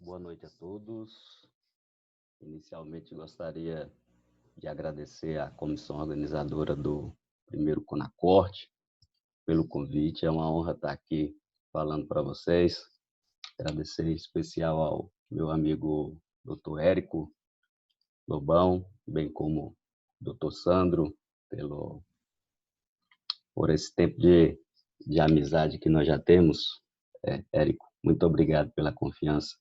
Boa noite a todos. Inicialmente, gostaria de agradecer à comissão organizadora do primeiro Conacorte pelo convite. É uma honra estar aqui falando para vocês. Agradecer em especial ao meu amigo Dr. Érico Lobão, bem como Dr. Sandro, por esse tempo de amizade que nós já temos. Érico, muito obrigado pela confiança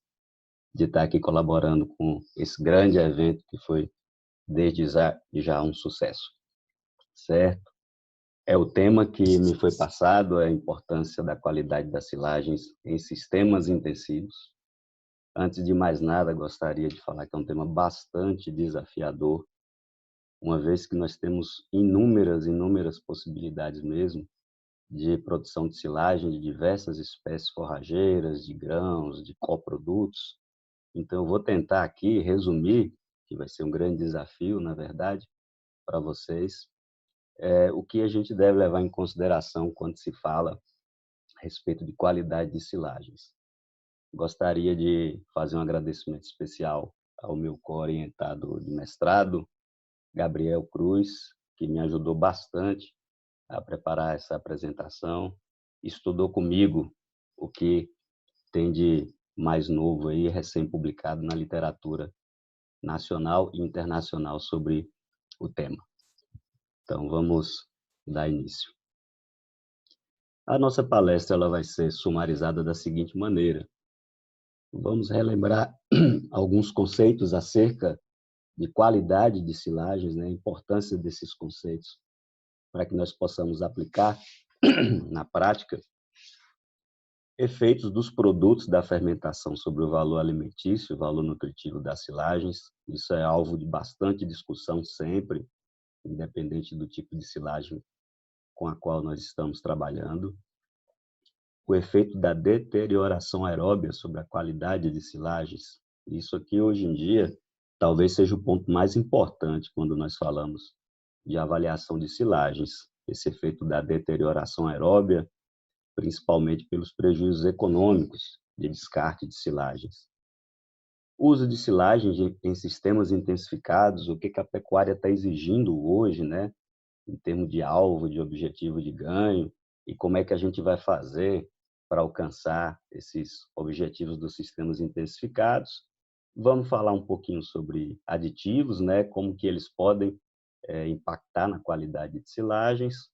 de estar aqui colaborando com esse grande evento que foi desde já um sucesso, certo? É o tema que me foi passado, a importância da qualidade das silagens em sistemas intensivos. Antes de mais nada, gostaria de falar que é um tema bastante desafiador, uma vez que nós temos inúmeras possibilidades mesmo de produção de silagem de diversas espécies forrageiras, de grãos, de coprodutos. Então, eu vou tentar aqui resumir, que vai ser um grande desafio, na verdade, para vocês, o que a gente deve levar em consideração quando se fala a respeito de qualidade de silagens. Gostaria de fazer um agradecimento especial ao meu co-orientado de mestrado, Gabriel Cruz, que me ajudou bastante a preparar essa apresentação, estudou comigo o que tem de mais novo aí, recém-publicado na literatura nacional e internacional sobre o tema. Então, vamos dar início. A nossa palestra ela vai ser sumarizada da seguinte maneira. Vamos relembrar alguns conceitos acerca de qualidade de silagens, né, a importância desses conceitos, para que nós possamos aplicar na prática efeitos dos produtos da fermentação sobre o valor alimentício, o valor nutritivo das silagens. Isso é alvo de bastante discussão sempre, independente do tipo de silagem com a qual nós estamos trabalhando. O efeito da deterioração aeróbia sobre a qualidade de silagens. Isso aqui, hoje em dia, talvez seja o ponto mais importante quando nós falamos de avaliação de silagens. Esse efeito da deterioração aeróbia, principalmente pelos prejuízos econômicos de descarte de silagens. O uso de silagens em sistemas intensificados, o que a pecuária está exigindo hoje, né, em termos de alvo, de objetivo de ganho, e como é que a gente vai fazer para alcançar esses objetivos dos sistemas intensificados. Vamos falar um pouquinho sobre aditivos, né, como que eles podem impactar na qualidade de silagens,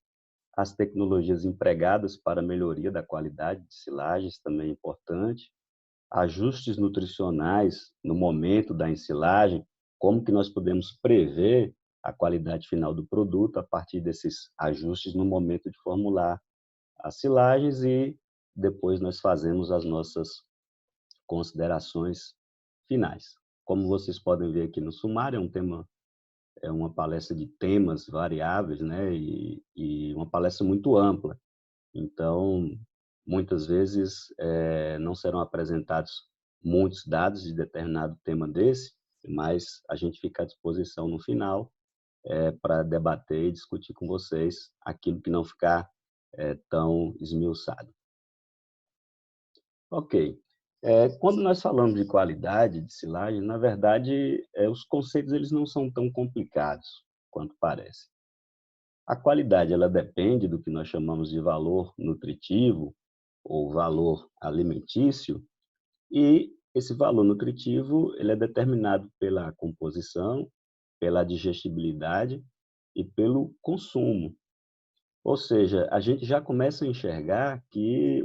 as tecnologias empregadas para a melhoria da qualidade de silagens também é importante, ajustes nutricionais no momento da ensilagem, como que nós podemos prever a qualidade final do produto a partir desses ajustes no momento de formular as silagens e depois nós fazemos as nossas considerações finais. Como vocês podem ver aqui no sumário, é uma palestra de temas variáveis, né? E uma palestra muito ampla. Então, muitas vezes não serão apresentados muitos dados de determinado tema desse, mas a gente fica à disposição no final para debater e discutir com vocês aquilo que não ficar tão esmiuçado. Ok. Quando nós falamos de qualidade de silagem, na verdade, os conceitos eles não são tão complicados quanto parece. A qualidade ela depende do que nós chamamos de valor nutritivo ou valor alimentício, e esse valor nutritivo ele é determinado pela composição, pela digestibilidade e pelo consumo. Ou seja, a gente já começa a enxergar que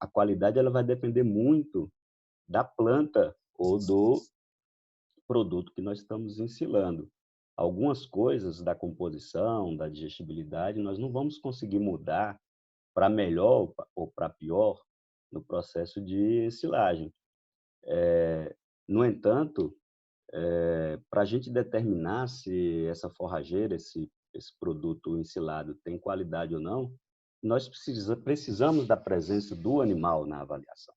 a qualidade ela vai depender muito da planta ou do produto que nós estamos ensilando. Algumas coisas da composição, da digestibilidade, nós não vamos conseguir mudar para melhor ou para pior no processo de silagem. No entanto, para a gente determinar se essa forrageira, esse produto ensilado tem qualidade ou não, nós precisamos da presença do animal na avaliação,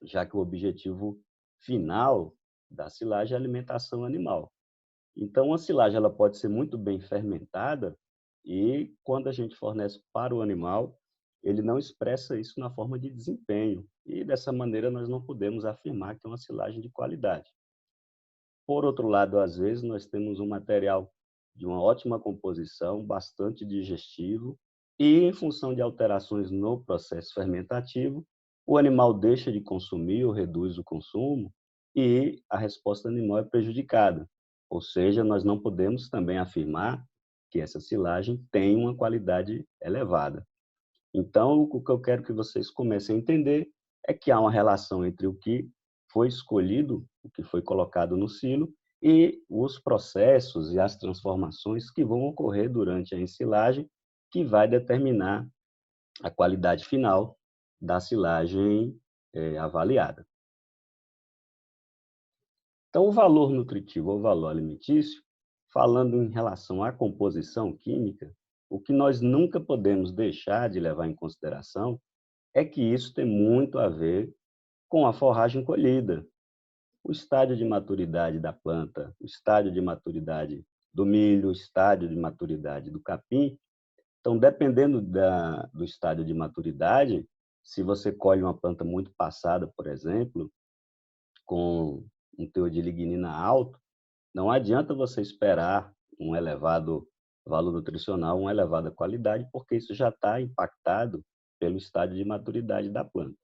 já que o objetivo final da silagem é a alimentação animal. Então, a silagem ela pode ser muito bem fermentada e, quando a gente fornece para o animal, ele não expressa isso na forma de desempenho, e dessa maneira nós não podemos afirmar que é uma silagem de qualidade. Por outro lado, às vezes, nós temos um material de uma ótima composição, bastante digestivo, e em função de alterações no processo fermentativo, o animal deixa de consumir ou reduz o consumo e a resposta animal é prejudicada. Ou seja, nós não podemos também afirmar que essa silagem tem uma qualidade elevada. Então, o que eu quero que vocês comecem a entender é que há uma relação entre o que foi escolhido, o que foi colocado no silo, e os processos e as transformações que vão ocorrer durante a ensilagem, que vai determinar a qualidade final da silagem avaliada. Então, o valor nutritivo ou valor alimentício, falando em relação à composição química, o que nós nunca podemos deixar de levar em consideração é que isso tem muito a ver com a forragem colhida. O estágio de maturidade da planta, o estágio de maturidade do milho, o estágio de maturidade do capim. Então, dependendo do estágio de maturidade, se você colhe uma planta muito passada, por exemplo, com um teor de lignina alto, não adianta você esperar um elevado valor nutricional, uma elevada qualidade, porque isso já está impactado pelo estágio de maturidade da planta.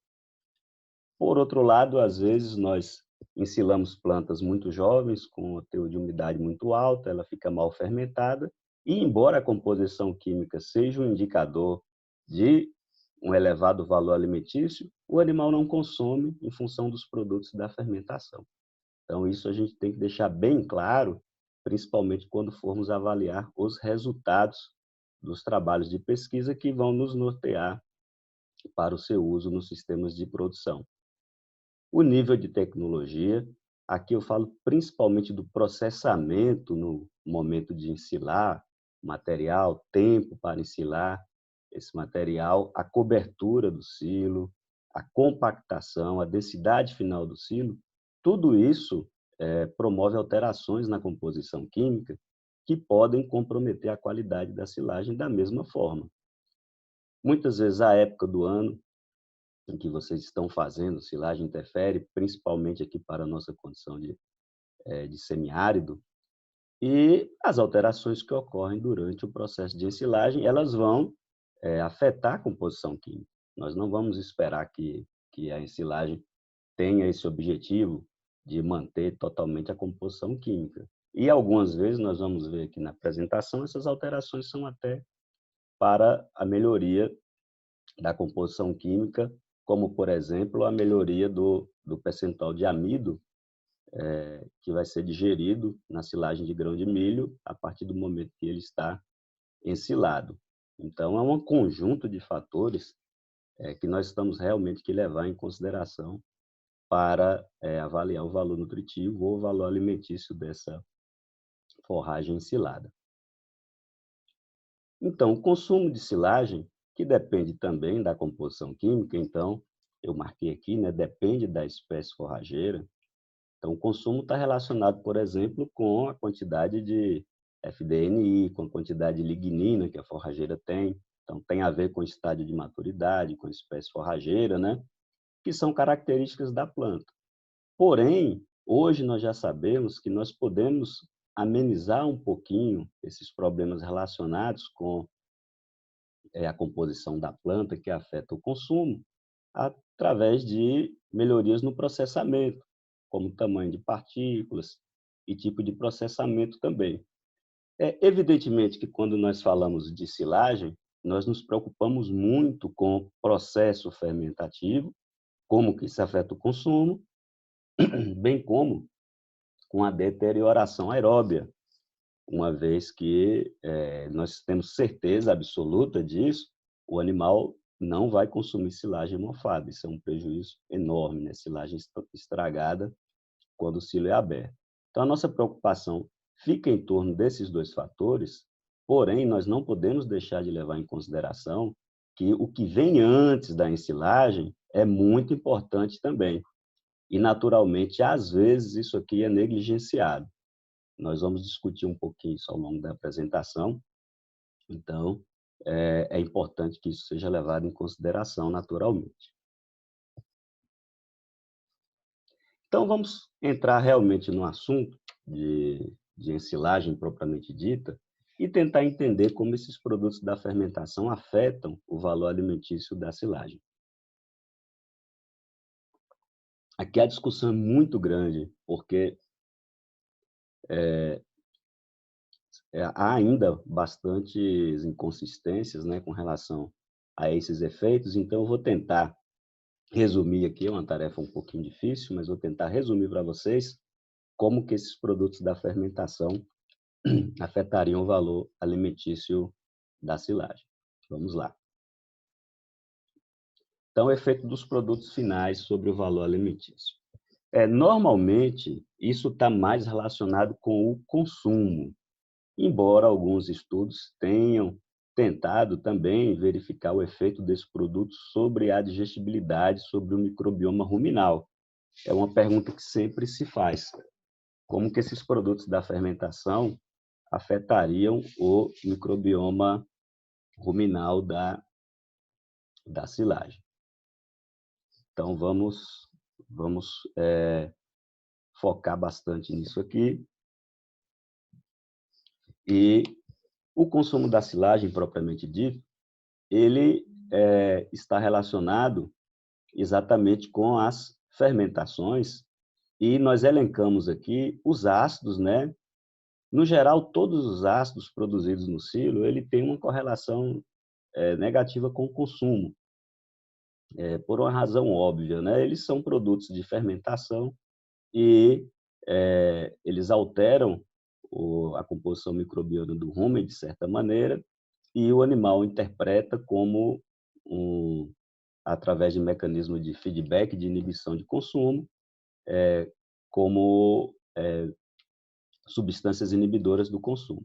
Por outro lado, às vezes nós ensilamos plantas muito jovens, com o teor de umidade muito alta, ela fica mal fermentada, e embora a composição química seja um indicador de um elevado valor alimentício, o animal não consome em função dos produtos da fermentação. Então, isso a gente tem que deixar bem claro, principalmente quando formos avaliar os resultados dos trabalhos de pesquisa que vão nos nortear para o seu uso nos sistemas de produção. O nível de tecnologia, aqui eu falo principalmente do processamento no momento de ensilar material, tempo para ensilar esse material, a cobertura do silo, a compactação, a densidade final do silo, tudo isso promove alterações na composição química que podem comprometer a qualidade da silagem da mesma forma. Muitas vezes a época do ano em que vocês estão fazendo silagem interfere, principalmente aqui para a nossa condição de semiárido, e as alterações que ocorrem durante o processo de ensilagem, elas vão afetar a composição química. Nós não vamos esperar que a ensilagem tenha esse objetivo de manter totalmente a composição química. E algumas vezes nós vamos ver aqui na apresentação, essas alterações são até para a melhoria da composição química, como, por exemplo, a melhoria do percentual de amido que vai ser digerido na silagem de grão de milho a partir do momento que ele está ensilado. Então, é um conjunto de fatores que nós estamos realmente que levar em consideração para avaliar o valor nutritivo ou o valor alimentício dessa forragem ensilada. Então, o consumo de silagem, que depende também da composição química, então, eu marquei aqui, né, depende da espécie forrageira. Então, o consumo está relacionado, por exemplo, com a quantidade de FDNI, com a quantidade de lignina que a forrageira tem. Então, tem a ver com o estágio de maturidade, com a espécie forrageira, né, que são características da planta. Porém, hoje nós já sabemos que nós podemos amenizar um pouquinho esses problemas relacionados com a composição da planta que afeta o consumo, através de melhorias no processamento, como tamanho de partículas e tipo de processamento também. Evidentemente que quando nós falamos de silagem, nós nos preocupamos muito com o processo fermentativo, como que isso afeta o consumo, bem como com a deterioração aeróbia, uma vez que nós temos certeza absoluta disso, o animal não vai consumir silagem mofada. Isso é um prejuízo enorme, né? Silagem estragada quando o silo é aberto. Então, a nossa preocupação fica em torno desses dois fatores, porém, nós não podemos deixar de levar em consideração que o que vem antes da ensilagem é muito importante também. E, naturalmente, às vezes, isso aqui é negligenciado. Nós vamos discutir um pouquinho isso ao longo da apresentação. Então, é importante que isso seja levado em consideração naturalmente. Então, vamos entrar realmente no assunto de ensilagem propriamente dita e tentar entender como esses produtos da fermentação afetam o valor alimentício da silagem. Aqui a discussão é muito grande, porque há ainda bastantes inconsistências, né, com relação a esses efeitos, então eu vou tentar resumir aqui, é uma tarefa um pouquinho difícil, mas vou tentar resumir para vocês como que esses produtos da fermentação afetariam o valor alimentício da silagem. Vamos lá. Então, o efeito dos produtos finais sobre o valor alimentício. Normalmente, isso está mais relacionado com o consumo, embora alguns estudos tenham tentado também verificar o efeito desse produto sobre a digestibilidade, sobre o microbioma ruminal. É uma pergunta que sempre se faz. Como que esses produtos da fermentação afetariam o microbioma ruminal da silagem? Então, vamos focar bastante nisso aqui. E o consumo da silagem, propriamente dito, ele está relacionado exatamente com as fermentações, e nós elencamos aqui os ácidos, né? No geral, todos os ácidos produzidos no silo, ele tem uma correlação negativa com o consumo, por uma razão óbvia, né? Eles são produtos de fermentação e eles alteram a composição microbiana do rumen, de certa maneira, e o animal interpreta como, através de mecanismo de feedback, de inibição de consumo, como substâncias inibidoras do consumo.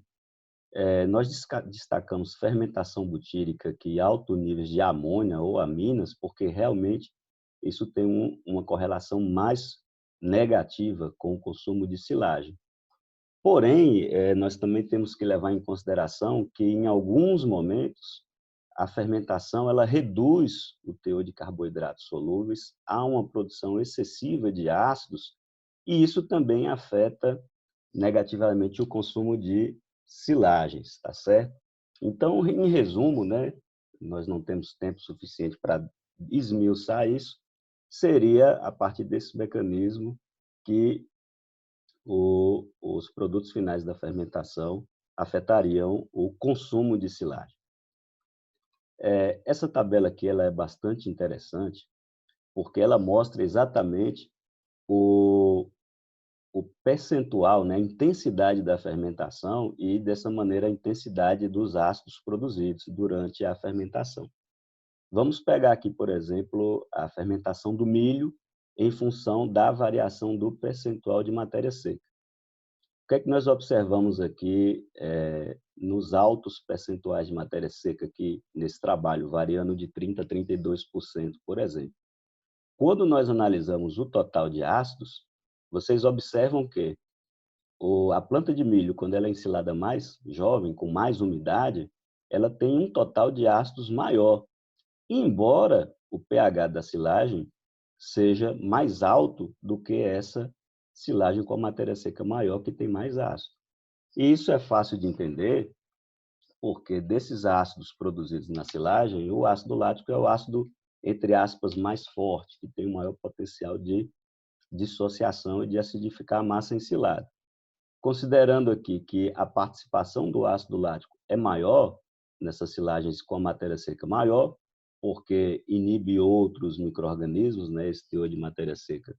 Nós destacamos fermentação butírica aqui, alto níveis de amônia ou aminas, porque realmente isso tem uma correlação mais negativa com o consumo de silagem. Porém, nós também temos que levar em consideração que, em alguns momentos, a fermentação ela reduz o teor de carboidratos solúveis, há uma produção excessiva de ácidos, e isso também afeta negativamente o consumo de silagens, tá certo? Então, em resumo, né, nós não temos tempo suficiente para esmiuçar isso, seria a partir desse mecanismo que os produtos finais da fermentação afetariam o consumo de silagem. Essa tabela aqui ela é bastante interessante, porque ela mostra exatamente o percentual, né, a intensidade da fermentação e, dessa maneira, a intensidade dos ácidos produzidos durante a fermentação. Vamos pegar aqui, por exemplo, a fermentação do milho em função da variação do percentual de matéria seca. O que é que nós observamos aqui nos altos percentuais de matéria seca aqui nesse trabalho, variando de 30% a 32%, por exemplo? Quando nós analisamos o total de ácidos, vocês observam que a planta de milho, quando ela é ensilada mais jovem, com mais umidade, ela tem um total de ácidos maior, embora o pH da silagem seja mais alto do que essa silagem com a matéria seca maior, que tem mais ácido. E isso é fácil de entender, porque desses ácidos produzidos na silagem, o ácido lático é o ácido, entre aspas, mais forte, que tem o maior potencial de dissociação e de acidificar a massa ensilada. Considerando aqui que a participação do ácido lático é maior nessas silagens com a matéria seca maior, porque inibe outros micro-organismos, né, esse teor de matéria seca,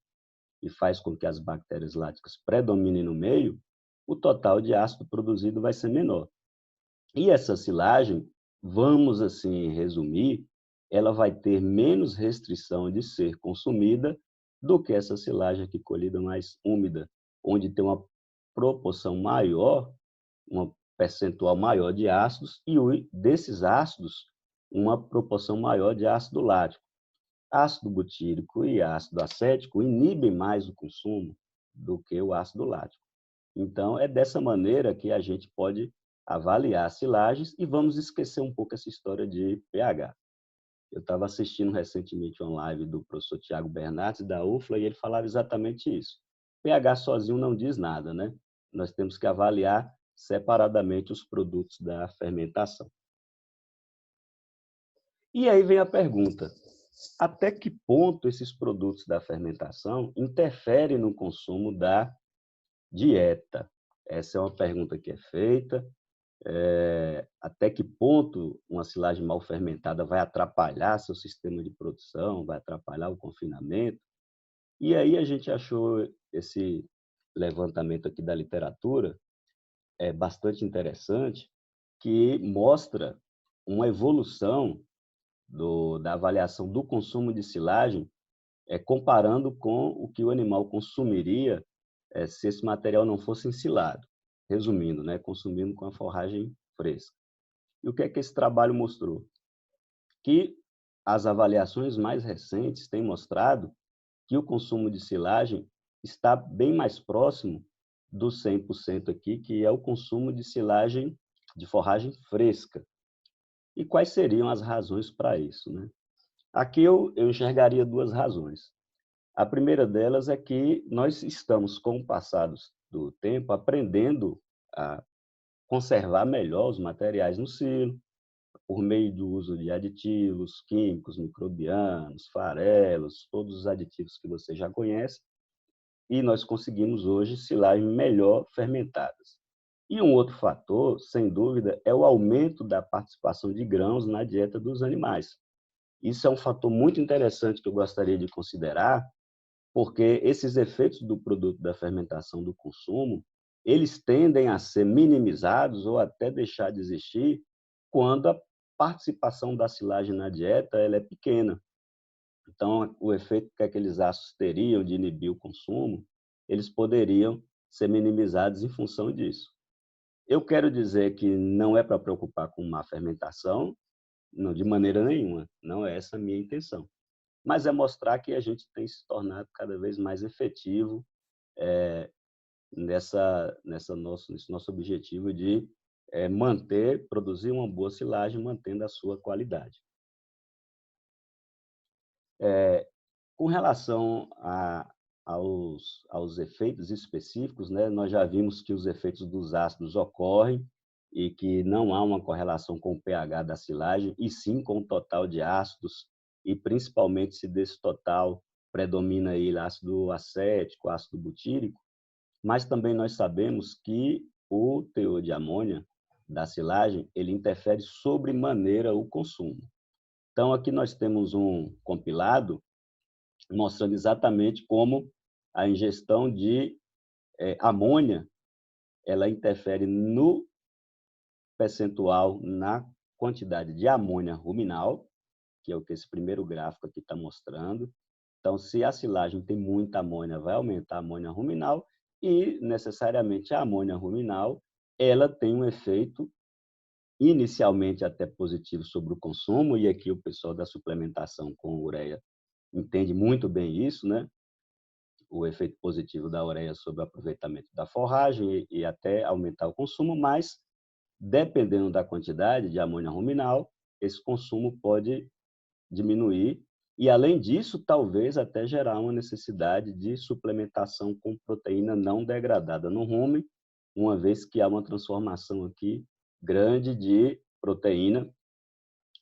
e faz com que as bactérias láticas predominem no meio, o total de ácido produzido vai ser menor. E essa silagem, vamos assim resumir, ela vai ter menos restrição de ser consumida do que essa silagem aqui colhida mais úmida, onde tem uma proporção maior, uma percentual maior de ácidos, e desses ácidos, uma proporção maior de ácido lático. Ácido butírico e ácido acético inibem mais o consumo do que o ácido lático. Então, é dessa maneira que a gente pode avaliar as silagens e vamos esquecer um pouco essa história de pH. Eu estava assistindo recentemente uma live do professor Tiago Bernardes, da UFLA, e ele falava exatamente isso. pH sozinho não diz nada, né? Nós temos que avaliar separadamente os produtos da fermentação. E aí vem a pergunta: até que ponto esses produtos da fermentação interferem no consumo da dieta? Essa é uma pergunta que é feita. Até que ponto uma silagem mal fermentada vai atrapalhar seu sistema de produção, vai atrapalhar o confinamento? E aí a gente achou esse levantamento aqui da literatura bastante interessante, que mostra uma evolução da avaliação do consumo de silagem, comparando com o que o animal consumiria se esse material não fosse ensilado. Resumindo, né, consumindo com a forragem fresca. E o que é que esse trabalho mostrou? Que as avaliações mais recentes têm mostrado que o consumo de silagem está bem mais próximo do 100% aqui, que é o consumo de silagem de forragem fresca. E quais seriam as razões para isso, né? Aqui eu enxergaria duas razões. A primeira delas é que nós estamos, com o passar do tempo, aprendendo a conservar melhor os materiais no silo, por meio do uso de aditivos químicos, microbianos, farelos, todos os aditivos que você já conhece, e nós conseguimos hoje silagens melhor fermentadas. E um outro fator, sem dúvida, é o aumento da participação de grãos na dieta dos animais. Isso é um fator muito interessante que eu gostaria de considerar, porque esses efeitos do produto da fermentação do consumo, eles tendem a ser minimizados ou até deixar de existir quando a participação da silagem na dieta ela é pequena. Então, o efeito que aqueles ácidos teriam de inibir o consumo, eles poderiam ser minimizados em função disso. Eu quero dizer que não é para preocupar com má fermentação, não, de maneira nenhuma, não é essa a minha intenção. Mas é mostrar que a gente tem se tornado cada vez mais efetivo nesse nosso objetivo de produzir uma boa silagem, mantendo a sua qualidade. Com relação aos efeitos específicos, né, nós já vimos que os efeitos dos ácidos ocorrem e que não há uma correlação com o pH da silagem, e sim com o total de ácidos, e principalmente se desse total predomina aí ácido acético, ácido butírico, mas também nós sabemos que o teor de amônia da silagem, ele interfere sobremaneira o consumo. Então, aqui nós temos um compilado mostrando exatamente como a ingestão de amônia ela interfere no percentual, na quantidade de amônia ruminal, que é o que esse primeiro gráfico aqui está mostrando. Então, se a silagem tem muita amônia, vai aumentar a amônia ruminal e, necessariamente, a amônia ruminal ela tem um efeito inicialmente até positivo sobre o consumo, e aqui o pessoal da suplementação com ureia entende muito bem isso, né? O efeito positivo da ureia sobre o aproveitamento da forragem e até aumentar o consumo, mas, dependendo da quantidade de amônia ruminal, esse consumo pode diminuir e, além disso, talvez até gerar uma necessidade de suplementação com proteína não degradada no rumen, uma vez que há uma transformação aqui grande de proteína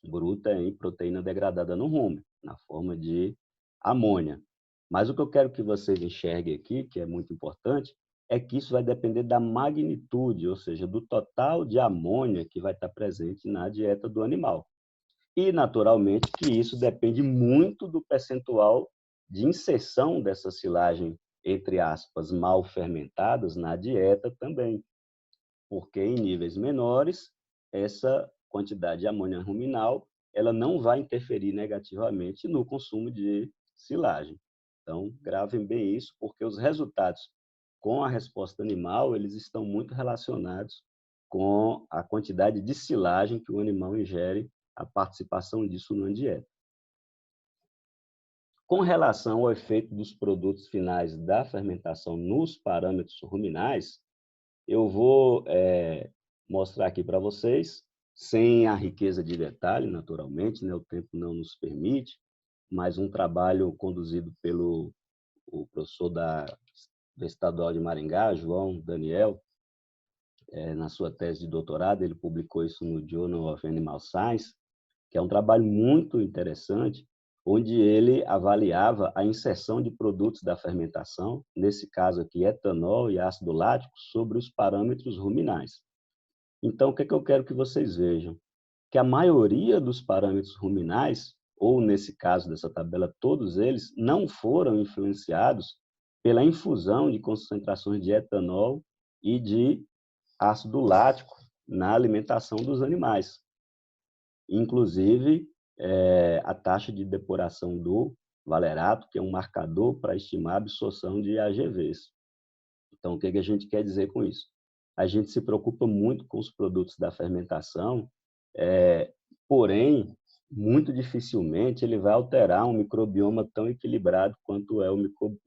bruta em proteína degradada no rumen, na forma de amônia. Mas o que eu quero que vocês enxerguem aqui, que é muito importante, é que isso vai depender da magnitude, ou seja, do total de amônia que vai estar presente na dieta do animal. E, naturalmente, que isso depende muito do percentual de inserção dessa silagem, entre aspas, mal fermentadas na dieta também. Porque em níveis menores, essa quantidade de amônia ruminal ela não vai interferir negativamente no consumo de silagem. Então, gravem bem isso, porque os resultados com a resposta animal, eles estão muito relacionados com a quantidade de silagem que o animal ingere, a participação disso na dieta. Com relação ao efeito dos produtos finais da fermentação nos parâmetros ruminais, eu vou mostrar aqui para vocês, sem a riqueza de detalhe, naturalmente, né? O tempo não nos permite, mas um trabalho conduzido pelo o professor da Estadual de Maringá, João Daniel, na sua tese de doutorado, ele publicou isso no Journal of Animal Science, que é um trabalho muito interessante, onde ele avaliava a inserção de produtos da fermentação, nesse caso aqui, etanol e ácido lático, sobre os parâmetros ruminais. Então, o que é que eu quero que vocês vejam? Que a maioria dos parâmetros ruminais, ou nesse caso dessa tabela, todos eles, não foram influenciados pela infusão de concentrações de etanol e de ácido lático na alimentação dos animais. Inclusive, a taxa de depuração do valerato, que é um marcador para estimar a absorção de AGVs. Então, o que a gente quer dizer com isso? A gente se preocupa muito com os produtos da fermentação, porém, muito dificilmente ele vai alterar um microbioma tão equilibrado quanto é o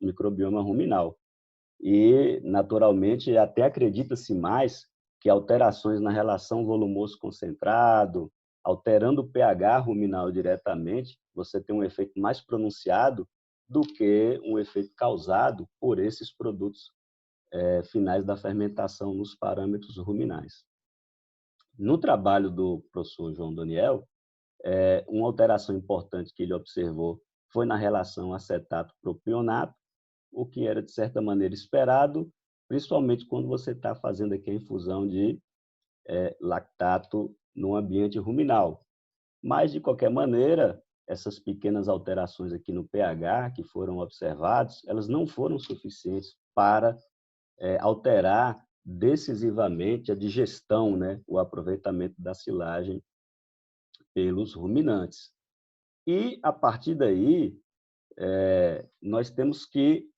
microbioma ruminal. E, naturalmente, até acredita-se mais que alterações na relação volumoso-concentrado, alterando o pH ruminal diretamente, você tem um efeito mais pronunciado do que um efeito causado por esses produtos finais da fermentação nos parâmetros ruminais. No trabalho do professor João Daniel, uma alteração importante que ele observou foi na relação acetato-propionato, o que era, de certa maneira, esperado, principalmente quando você está fazendo aqui a infusão de lactato no ambiente ruminal. Mas, de qualquer maneira, essas pequenas alterações aqui no pH que foram observadas, elas não foram suficientes para alterar decisivamente a digestão, né, o aproveitamento da silagem pelos ruminantes. E, a partir daí, nós temos que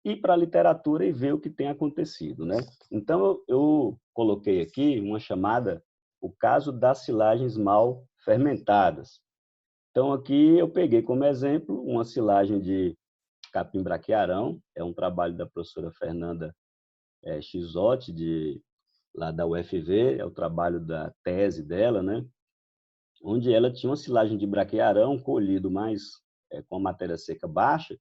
ir para a literatura e ver o que tem acontecido, né? Então, eu coloquei aqui uma chamada, o caso das silagens mal fermentadas. Então, aqui eu peguei como exemplo uma silagem de capim-braquiarão, é um trabalho da professora Fernanda Chisotti, lá da UFV, é o trabalho da tese dela, né? Onde ela tinha uma silagem de braquiarão colhido mais com a matéria seca baixa,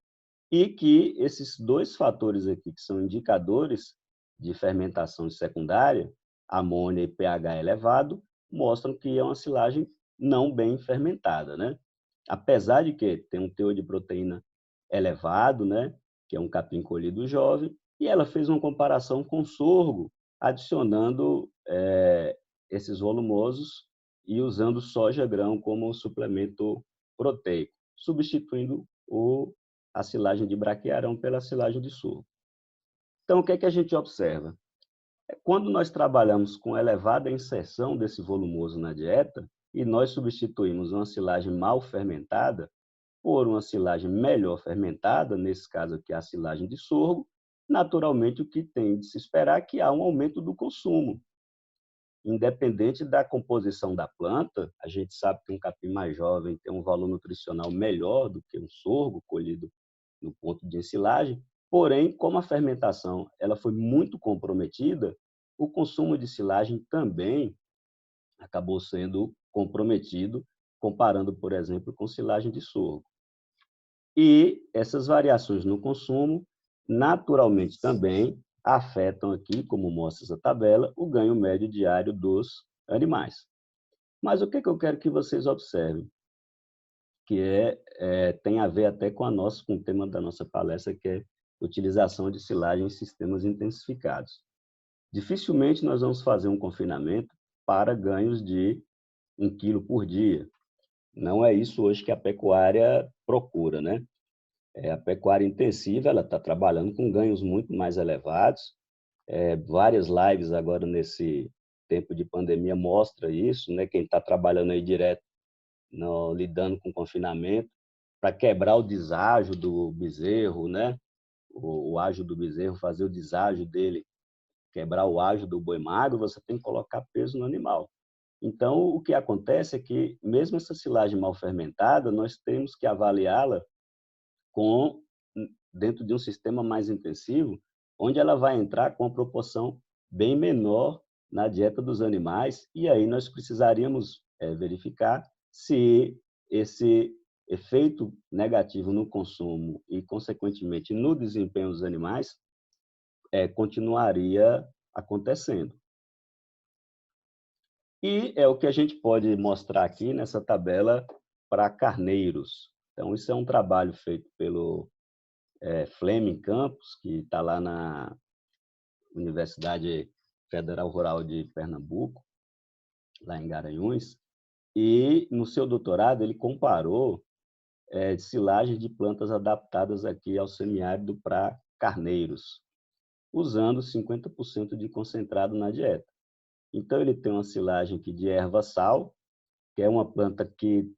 e que esses dois fatores aqui, que são indicadores de fermentação secundária, amônia e pH elevado, mostram que é uma silagem não bem fermentada, né? Apesar de que tem um teor de proteína elevado, né? Que é um capim colhido jovem, e ela fez uma comparação com sorgo, adicionando esses volumosos e usando soja grão como suplemento proteico, substituindo a silagem de braquiarão pela silagem de sorgo. Então, o que é que a gente observa? Quando nós trabalhamos com elevada inserção desse volumoso na dieta e nós substituímos uma silagem mal fermentada por uma silagem melhor fermentada, nesse caso aqui a silagem de sorgo, naturalmente o que tem de se esperar é que há um aumento do consumo. Independente da composição da planta, a gente sabe que um capim mais jovem tem um valor nutricional melhor do que um sorgo colhido no ponto de ensilagem, porém, como a fermentação ela foi muito comprometida, o consumo de silagem também acabou sendo comprometido, comparando, por exemplo, com silagem de sorgo. E essas variações no consumo, naturalmente também afetam aqui, como mostra essa tabela, o ganho médio diário dos animais. Mas o que eu quero que vocês observem? Que tem a ver até com o tema da nossa palestra, que é utilização de silagem em sistemas intensificados. Dificilmente nós vamos fazer um confinamento para ganhos de 1 quilo por dia. Não é isso hoje que a pecuária procura, né? A pecuária intensiva ela está trabalhando com ganhos muito mais elevados. Várias lives agora nesse tempo de pandemia mostra isso, né? Quem está trabalhando aí direto lidando com confinamento, para quebrar o deságio do bezerro, né? O ágio do bezerro, fazer o deságio dele, quebrar o ágio do boi magro, você tem que colocar peso no animal. Então, o que acontece é que, mesmo essa silagem mal fermentada, nós temos que avaliá-la dentro de um sistema mais intensivo, onde ela vai entrar com uma proporção bem menor na dieta dos animais, e aí nós precisaríamos verificar se esse efeito negativo no consumo e, consequentemente, no desempenho dos animais, continuaria acontecendo. E é o que a gente pode mostrar aqui nessa tabela para carneiros. Então, isso é um trabalho feito pelo Fleming Campos, que está lá na Universidade Federal Rural de Pernambuco, lá em Garanhuns, e no seu doutorado ele comparou silagem de plantas adaptadas aqui ao semiárido para carneiros, usando 50% de concentrado na dieta. Então, ele tem uma silagem aqui de erva-sal, que é uma planta que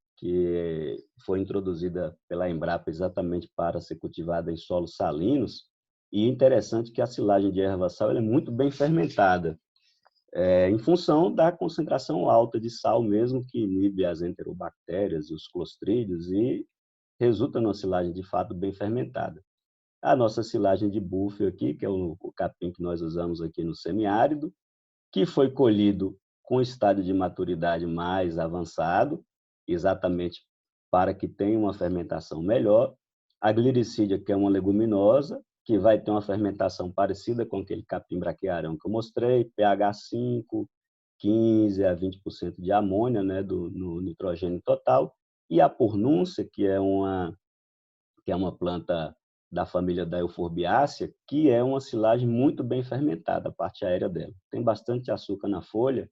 foi introduzida pela Embrapa exatamente para ser cultivada em solos salinos, e interessante que a silagem de erva-sal é muito bem fermentada, em função da concentração alta de sal mesmo, que inibe as enterobactérias e os clostrídeos, e resulta numa silagem de fato bem fermentada. A nossa silagem de búfalo aqui, que é o capim que nós usamos aqui no semiárido, que foi colhido com estágio de maturidade mais avançado, exatamente para que tenha uma fermentação melhor. A gliricídia, que é uma leguminosa, que vai ter uma fermentação parecida com aquele capim braquiárião que eu mostrei, pH 5, 15 a 20% de amônia, né, no nitrogênio total. E a pornúncia, que é uma planta da família da Euphorbiaceae, que é uma silagem muito bem fermentada, a parte aérea dela. Tem bastante açúcar na folha.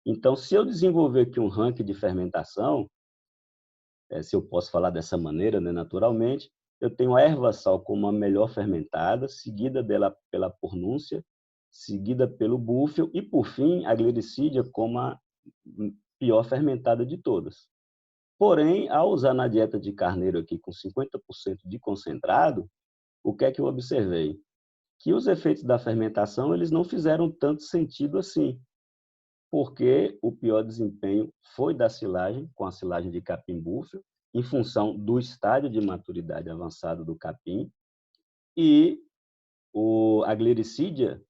Então, se eu desenvolver aqui um ranking de fermentação, se eu posso falar dessa maneira, né, naturalmente, eu tenho a erva-sal como a melhor fermentada, seguida dela pela pornúncia, seguida pelo búfalo e, por fim, a glericídia como a pior fermentada de todas. Porém, ao usar na dieta de carneiro aqui com 50% de concentrado, o que é que eu observei? Que os efeitos da fermentação eles não fizeram tanto sentido assim, porque o pior desempenho foi da silagem, com a silagem de capim búfalo, em função do estágio de maturidade avançado do capim, e a glericídia,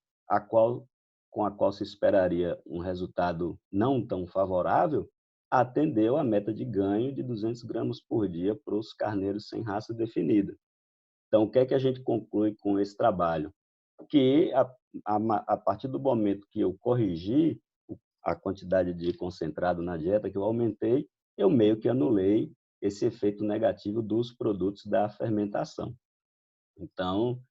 com a qual se esperaria um resultado não tão favorável, atendeu a meta de ganho de 200 gramas por dia para os carneiros sem raça definida. Então, o que é que a gente conclui com esse trabalho? Que a partir do momento que eu corrigi a quantidade de concentrado na dieta, que eu aumentei, eu meio que anulei esse efeito negativo dos produtos da fermentação. Então,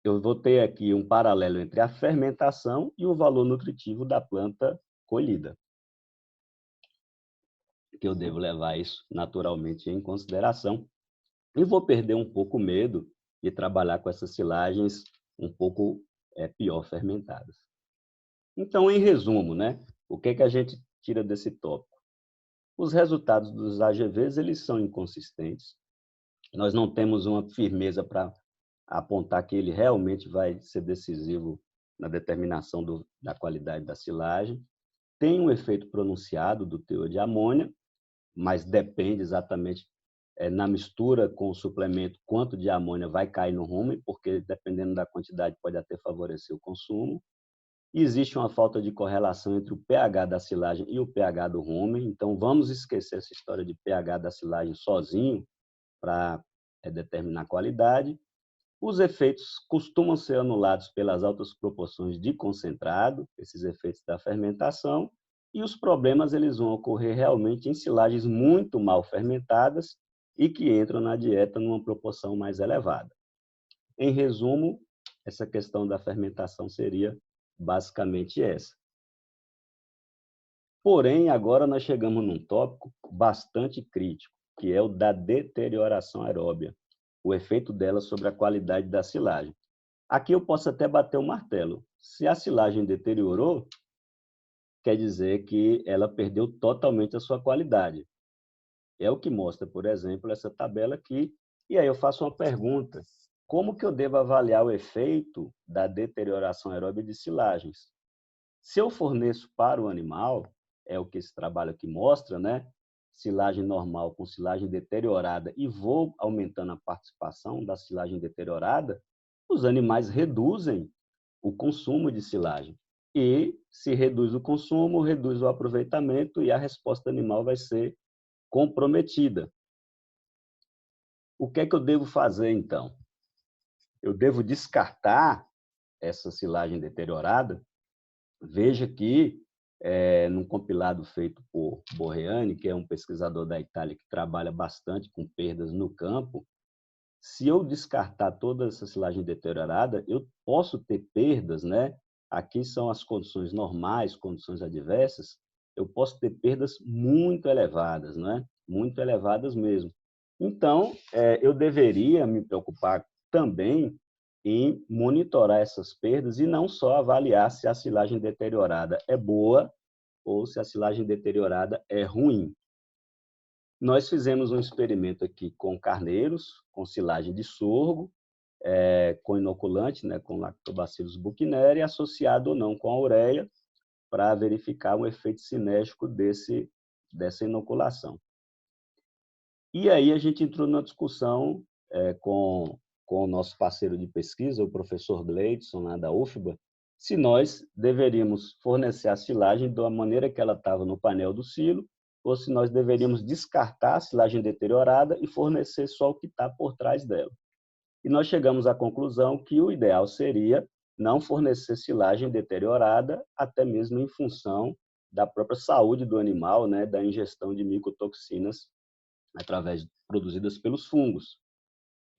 eu vou ter aqui um paralelo entre a fermentação e o valor nutritivo da planta colhida, que eu devo levar isso naturalmente em consideração. E vou perder um pouco o medo de trabalhar com essas silagens um pouco pior fermentadas. Então, em resumo, né, o que é que a gente tira desse tópico? Os resultados dos AGVs eles são inconsistentes. Nós não temos uma firmeza para apontar que ele realmente vai ser decisivo na determinação da qualidade da silagem. Tem um efeito pronunciado do teor de amônia, mas depende exatamente na mistura com o suplemento quanto de amônia vai cair no rumen, porque dependendo da quantidade pode até favorecer o consumo. Existe uma falta de correlação entre o pH da silagem e o pH do rumen, então vamos esquecer essa história de pH da silagem sozinho para determinar a qualidade. Os efeitos costumam ser anulados pelas altas proporções de concentrado, esses efeitos da fermentação, e os problemas eles vão ocorrer realmente em silagens muito mal fermentadas e que entram na dieta numa proporção mais elevada. Em resumo, essa questão da fermentação seria basicamente essa. Porém, agora nós chegamos num tópico bastante crítico, que é o da deterioração aeróbia, o efeito dela sobre a qualidade da silagem. Aqui eu posso até bater o martelo. Se a silagem deteriorou, quer dizer que ela perdeu totalmente a sua qualidade. É o que mostra, por exemplo, essa tabela aqui. E aí eu faço uma pergunta: como que eu devo avaliar o efeito da deterioração aeróbica de silagens? Se eu forneço para o animal, é o que esse trabalho aqui mostra, né? Silagem normal com silagem deteriorada, e vou aumentando a participação da silagem deteriorada, os animais reduzem o consumo de silagem. E, se reduz o consumo, reduz o aproveitamento e a resposta animal vai ser comprometida. O que é que eu devo fazer, então? Eu devo descartar essa silagem deteriorada? Veja que, num compilado feito por Borreani, que é um pesquisador da Itália que trabalha bastante com perdas no campo, se eu descartar toda essa silagem deteriorada, eu posso ter perdas, né? Aqui são as condições normais, condições adversas, eu posso ter perdas muito elevadas, né? Muito elevadas mesmo. Então, eu deveria me preocupar também em monitorar essas perdas e não só avaliar se a silagem deteriorada é boa ou se a silagem deteriorada é ruim. Nós fizemos um experimento aqui com carneiros, com silagem de sorgo, com inoculante, né, com Lactobacillus buchneri, associado ou não com a ureia, para verificar o efeito cinético dessa inoculação. E aí a gente entrou numa discussão com o nosso parceiro de pesquisa, o professor Gleidson, lá da UFBA, se nós deveríamos fornecer a silagem da maneira que ela estava no painel do silo, ou se nós deveríamos descartar a silagem deteriorada e fornecer só o que está por trás dela. E nós chegamos à conclusão que o ideal seria não fornecer silagem deteriorada, até mesmo em função da própria saúde do animal, né, da ingestão de micotoxinas produzidas pelos fungos.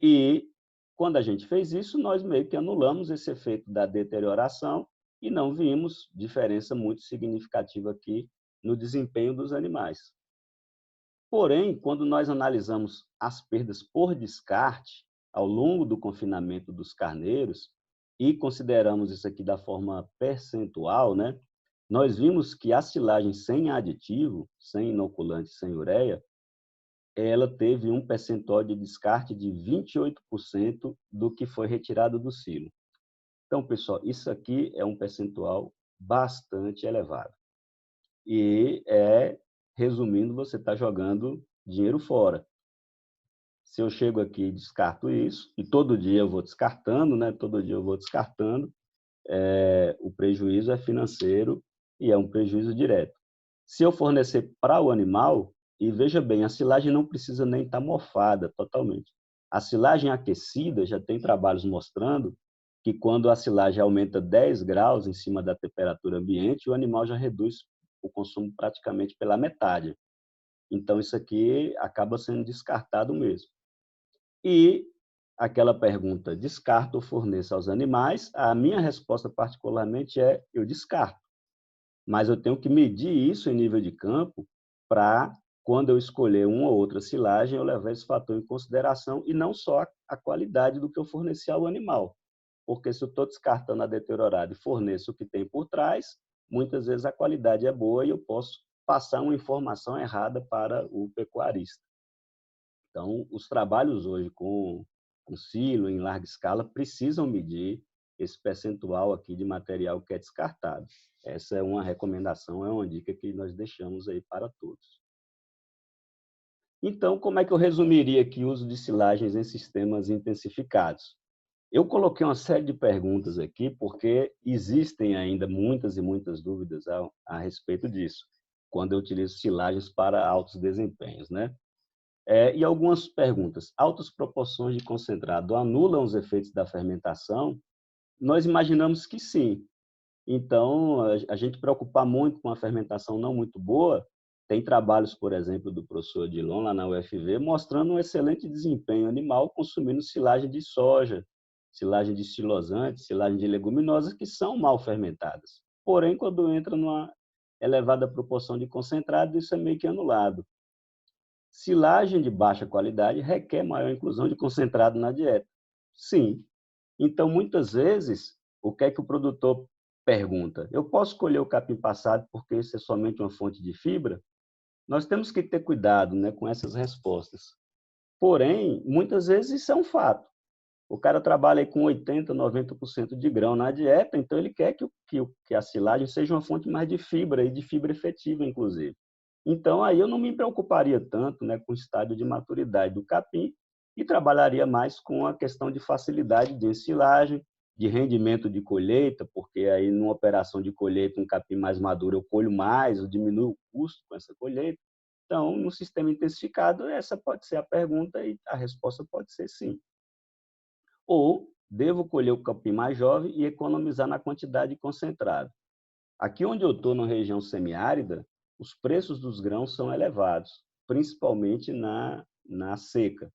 E quando a gente fez isso, nós meio que anulamos esse efeito da deterioração e não vimos diferença muito significativa aqui no desempenho dos animais. Porém, quando nós analisamos as perdas por descarte ao longo do confinamento dos carneiros e consideramos isso aqui da forma percentual, né, nós vimos que a silagem sem aditivo, sem inoculante, sem ureia, ela teve um percentual de descarte de 28% do que foi retirado do silo. Então, pessoal, isso aqui é um percentual bastante elevado. E, resumindo, você está jogando dinheiro fora. Se eu chego aqui e descarto isso, e todo dia eu vou descartando, né? Todo dia eu vou descartando, o prejuízo é financeiro e é um prejuízo direto. Se eu fornecer para o animal, e veja bem, a silagem não precisa nem estar mofada totalmente. A silagem aquecida, já tem trabalhos mostrando que quando a silagem aumenta 10 graus em cima da temperatura ambiente, o animal já reduz o consumo praticamente pela metade. Então, isso aqui acaba sendo descartado mesmo. E aquela pergunta, descarto ou forneço aos animais? A minha resposta particularmente é, eu descarto. Mas eu tenho que medir isso em nível de campo para, quando eu escolher uma ou outra silagem, eu levar esse fator em consideração e não só a qualidade do que eu fornecer ao animal. Porque se eu estou descartando a deteriorada e forneço o que tem por trás, muitas vezes a qualidade é boa e eu posso passar uma informação errada para o pecuarista. Então, os trabalhos hoje com silo em larga escala precisam medir esse percentual aqui de material que é descartado. Essa é uma recomendação, é uma dica que nós deixamos aí para todos. Então, como é que eu resumiria aqui o uso de silagens em sistemas intensificados? Eu coloquei uma série de perguntas aqui, porque existem ainda muitas e muitas dúvidas a respeito disso, quando eu utilizo silagens para altos desempenhos, né? E algumas perguntas. Altas proporções de concentrado anulam os efeitos da fermentação? Nós imaginamos que sim. Então, a gente preocupar muito com a fermentação não muito boa, tem trabalhos, por exemplo, do professor Odilon, lá na UFV, mostrando um excelente desempenho animal consumindo silagem de soja, silagem de xilosante, silagem de leguminosas, que são mal fermentadas. Porém, quando entra numa elevada proporção de concentrado, isso é meio que anulado. Silagem de baixa qualidade requer maior inclusão de concentrado na dieta. Sim. Então, muitas vezes, o que é que o produtor pergunta? Eu posso colher o capim passado porque isso é somente uma fonte de fibra? Nós temos que ter cuidado, né, com essas respostas. Porém, muitas vezes isso é um fato. O cara trabalha aí com 80%, 90% de grão na dieta, então ele quer que a silagem seja uma fonte mais de fibra, e de fibra efetiva, inclusive. Então, aí eu não me preocuparia tanto, né, com o estágio de maturidade do capim e trabalharia mais com a questão de facilidade de ensilagem, de rendimento de colheita, porque aí numa operação de colheita, um capim mais maduro eu colho mais, eu diminuo o custo com essa colheita. Então, no sistema intensificado, essa pode ser a pergunta e a resposta pode ser sim. Ou devo colher o capim mais jovem e economizar na quantidade concentrada. Aqui onde eu estou, na região semiárida, os preços dos grãos são elevados, principalmente na seca.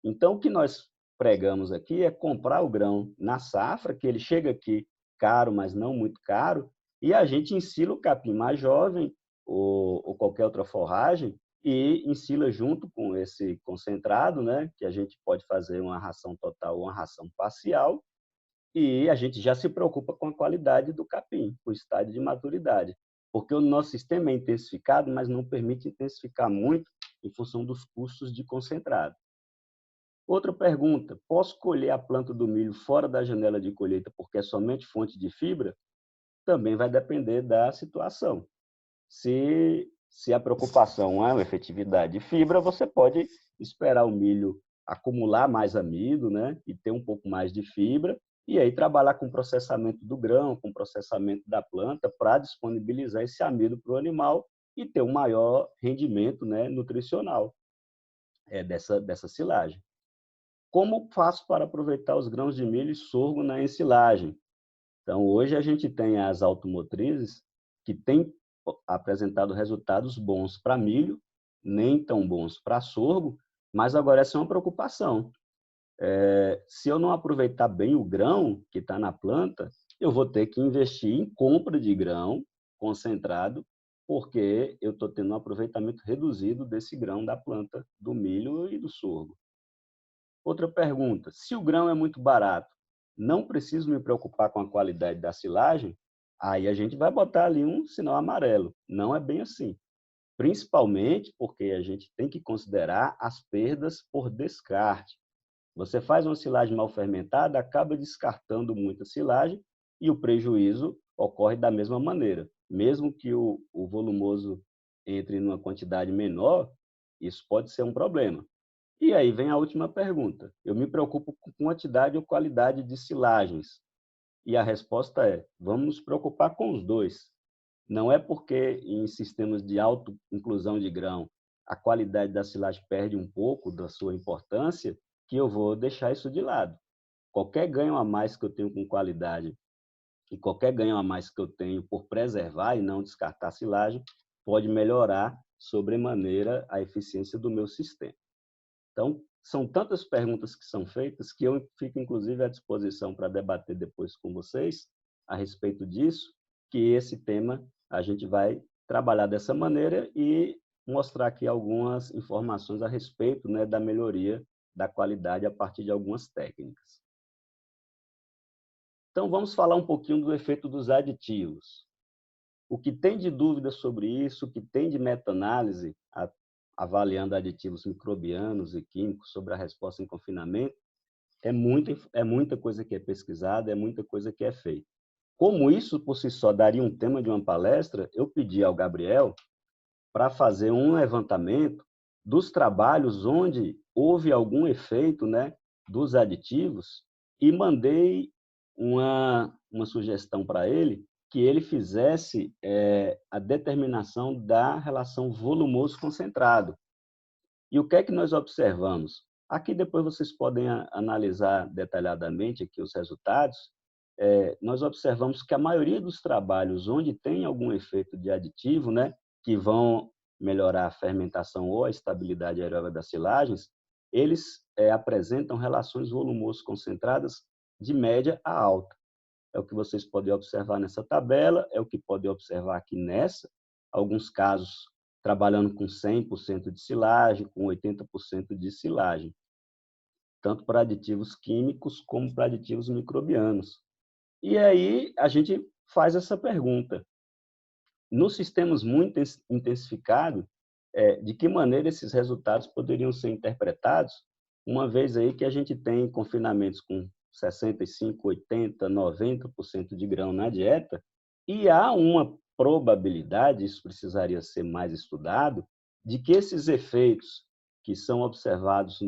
Então, o que nós pregamos aqui é comprar o grão na safra, que ele chega aqui caro, mas não muito caro, e a gente ensila o capim mais jovem ou qualquer outra forragem e ensila junto com esse concentrado, né, que a gente pode fazer uma ração total ou uma ração parcial, e a gente já se preocupa com a qualidade do capim, o estágio de maturidade, porque o nosso sistema é intensificado, mas não permite intensificar muito em função dos custos de concentrado. Outra pergunta: posso colher a planta do milho fora da janela de colheita porque é somente fonte de fibra? Também vai depender da situação. Se a preocupação é a efetividade de fibra, você pode esperar o milho acumular mais amido, né, e ter um pouco mais de fibra, e aí trabalhar com o processamento do grão, com o processamento da planta, para disponibilizar esse amido para o animal e ter um maior rendimento, né, nutricional dessa silagem. Como faço para aproveitar os grãos de milho e sorgo na ensilagem? Então, hoje a gente tem as automotrizes que têm apresentado resultados bons para milho, nem tão bons para sorgo, mas agora essa é uma preocupação. Se eu não aproveitar bem o grão que está na planta, eu vou ter que investir em compra de grão concentrado, porque eu estou tendo um aproveitamento reduzido desse grão da planta do milho e do sorgo. Outra pergunta: se o grão é muito barato, não preciso me preocupar com a qualidade da silagem? Aí a gente vai botar ali um sinal amarelo. Não é bem assim. Principalmente porque a gente tem que considerar as perdas por descarte. Você faz uma silagem mal fermentada, acaba descartando muita silagem e o prejuízo ocorre da mesma maneira. Mesmo que o volumoso entre numa quantidade menor, isso pode ser um problema. E aí vem a última pergunta: eu me preocupo com quantidade ou qualidade de silagens? E a resposta é: vamos nos preocupar com os dois. Não é porque em sistemas de alta inclusão de grão a qualidade da silagem perde um pouco da sua importância que eu vou deixar isso de lado. Qualquer ganho a mais que eu tenho com qualidade e qualquer ganho a mais que eu tenho por preservar e não descartar a silagem pode melhorar sobremaneira a eficiência do meu sistema. Então, são tantas perguntas que são feitas que eu fico, inclusive, à disposição para debater depois com vocês a respeito disso, que esse tema a gente vai trabalhar dessa maneira e mostrar aqui algumas informações a respeito, né, da melhoria da qualidade a partir de algumas técnicas. Então, vamos falar um pouquinho do efeito dos aditivos. O que tem de dúvida sobre isso, o que tem de meta-análise, avaliando aditivos microbianos e químicos sobre a resposta em confinamento, é muita coisa que é pesquisada, é muita coisa que é feita. Como isso por si só daria um tema de uma palestra, eu pedi ao Gabriel para fazer um levantamento dos trabalhos onde houve algum efeito, né, dos aditivos e mandei uma sugestão para ele que ele fizesse a determinação da relação volumoso-concentrado. E o que é que nós observamos? Aqui depois vocês podem analisar detalhadamente aqui os resultados. Nós observamos que a maioria dos trabalhos onde tem algum efeito de aditivo, né, que vão melhorar a fermentação ou a estabilidade aeróbica das silagens, eles apresentam relações volumoso-concentradas de média a alta. É o que vocês podem observar nessa tabela, é o que podem observar aqui nessa. Alguns casos trabalhando com 100% de silagem, com 80% de silagem, tanto para aditivos químicos como para aditivos microbianos. E aí a gente faz essa pergunta: nos sistemas muito intensificados, de que maneira esses resultados poderiam ser interpretados, uma vez aí que a gente tem confinamentos com 65, 80, 90% de grão na dieta, e há uma probabilidade, isso precisaria ser mais estudado, de que esses efeitos que são observados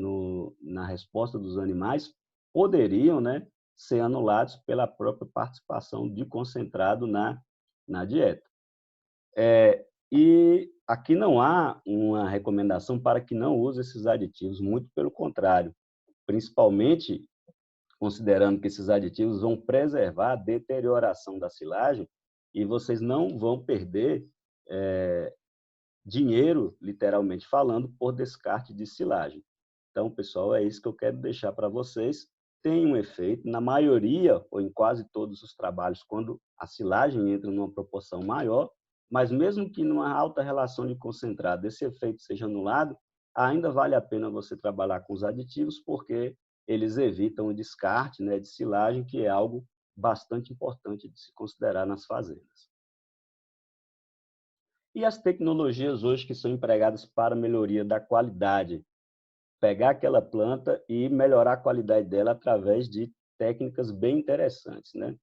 na resposta dos animais poderiam, né, ser anulados pela própria participação de concentrado na dieta. E aqui não há uma recomendação para que não use esses aditivos, muito pelo contrário, principalmente considerando que esses aditivos vão preservar a deterioração da silagem e vocês não vão perder dinheiro, literalmente falando, por descarte de silagem. Então, pessoal, é isso que eu quero deixar para vocês. Tem um efeito, na maioria, ou em quase todos os trabalhos, quando a silagem entra numa proporção maior, mas mesmo que numa alta relação de concentrado esse efeito seja anulado, ainda vale a pena você trabalhar com os aditivos, porque eles evitam o descarte, né, de silagem, que é algo bastante importante de se considerar nas fazendas. E as tecnologias hoje que são empregadas para melhoria da qualidade, pegar aquela planta e melhorar a qualidade dela através de técnicas bem interessantes, né?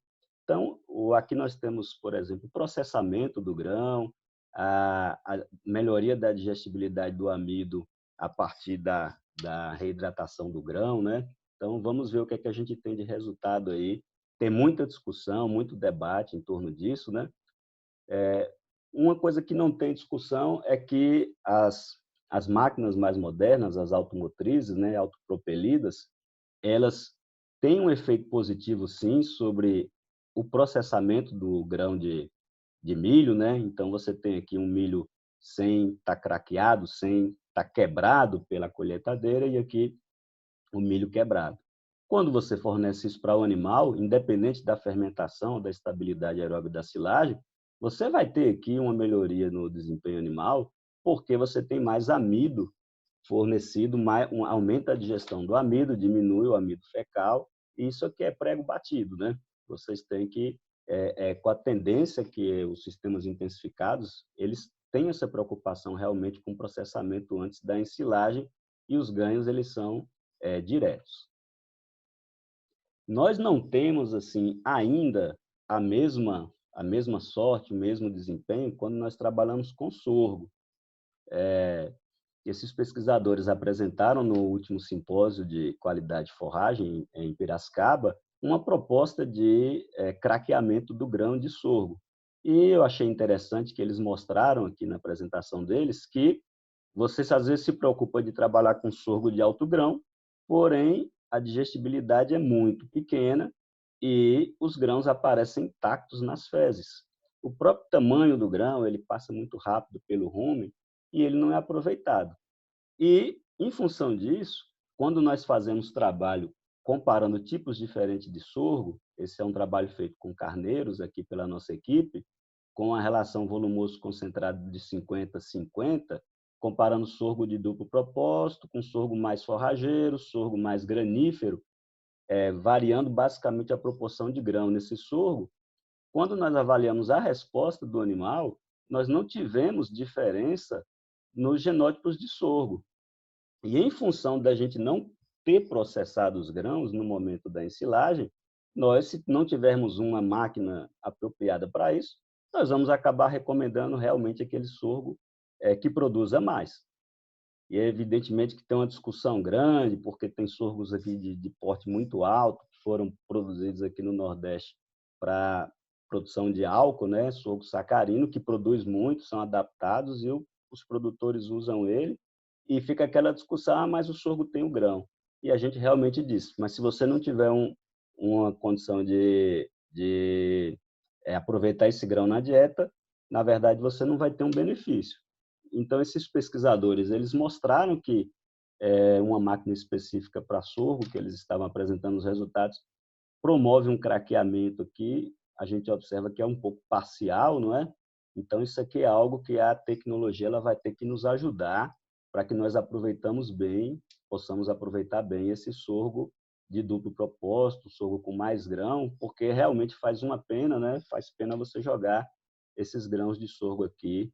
Então, aqui nós temos, por exemplo, o processamento do grão, a melhoria da digestibilidade do amido a partir da reidratação do grão, né? Então, vamos ver o que é que a gente tem de resultado aí. Tem muita discussão, muito debate em torno disso, né? Uma coisa que não tem discussão é que as máquinas mais modernas, as automotrizes, né, autopropelidas, elas têm um efeito positivo, sim, sobre o processamento do grão de milho, né? Então, você tem aqui um milho sem estar craqueado, sem estar quebrado pela colheitadeira, e aqui o milho quebrado. Quando você fornece isso para o animal, independente da fermentação, da estabilidade aeróbica da silagem, você vai ter aqui uma melhoria no desempenho animal, porque você tem mais amido fornecido, aumenta a digestão do amido, diminui o amido fecal, e isso aqui é prego batido, né? Vocês têm que, com a tendência que os sistemas intensificados, eles têm essa preocupação realmente com o processamento antes da ensilagem, e os ganhos, eles são diretos. Nós não temos assim ainda a mesma sorte, o mesmo desempenho quando nós trabalhamos com sorgo. Esses pesquisadores apresentaram no último simpósio de qualidade de forragem em Piracicaba uma proposta de craqueamento do grão de sorgo. E eu achei interessante que eles mostraram aqui na apresentação deles que você às vezes se preocupa de trabalhar com sorgo de alto grão, porém a digestibilidade é muito pequena e os grãos aparecem intactos nas fezes. O próprio tamanho do grão, ele passa muito rápido pelo rumen e ele não é aproveitado. E, em função disso, quando nós fazemos trabalho comparando tipos diferentes de sorgo, esse é um trabalho feito com carneiros aqui pela nossa equipe, com a relação volumoso concentrado de 50-50, comparando sorgo de duplo propósito com sorgo mais forrageiro, sorgo mais granífero, variando basicamente a proporção de grão nesse sorgo. Quando nós avaliamos a resposta do animal, nós não tivemos diferença nos genótipos de sorgo. E em função da gente não ter processado os grãos no momento da ensilagem, nós, se não tivermos uma máquina apropriada para isso, nós vamos acabar recomendando realmente aquele sorgo que produza mais. E é evidentemente que tem uma discussão grande, porque tem sorgos aqui de porte muito alto, que foram produzidos aqui no Nordeste para produção de álcool, né? Sorgo sacarino, que produz muito, são adaptados e os produtores usam ele. E fica aquela discussão, mas o sorgo tem o grão. E a gente realmente diz, mas se você não tiver uma condição de aproveitar esse grão na dieta, na verdade você não vai ter um benefício. Então, esses pesquisadores, eles mostraram que uma máquina específica para sorgo, que eles estavam apresentando os resultados, promove um craqueamento aqui, a gente observa que é um pouco parcial, não é? Então, isso aqui é algo que a tecnologia ela vai ter que nos ajudar para que nós possamos aproveitar bem esse sorgo de duplo propósito, sorgo com mais grão, porque realmente faz uma pena, né? Faz pena você jogar esses grãos de sorgo aqui,